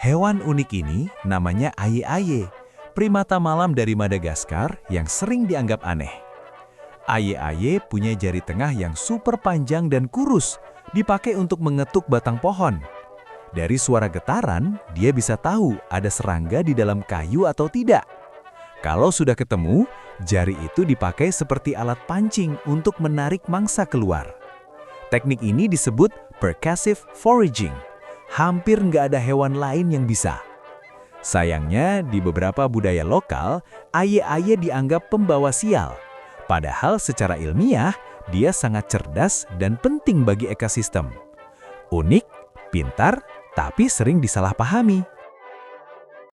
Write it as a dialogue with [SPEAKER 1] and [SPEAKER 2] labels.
[SPEAKER 1] Hewan unik ini namanya aye-aye, primata malam dari Madagaskar yang sering dianggap aneh. Aye-aye punya jari tengah yang super panjang dan kurus, dipakai untuk mengetuk batang pohon. Dari suara getaran, dia bisa tahu ada serangga di dalam kayu atau tidak. Kalau sudah ketemu, jari itu dipakai seperti alat pancing untuk menarik mangsa keluar. Teknik ini disebut percussive foraging. Hampir nggak ada hewan lain yang bisa. Sayangnya, di beberapa budaya lokal, aye-aye dianggap pembawa sial. Padahal secara ilmiah, dia sangat cerdas dan penting bagi ekosistem. Unik, pintar, tapi sering disalahpahami.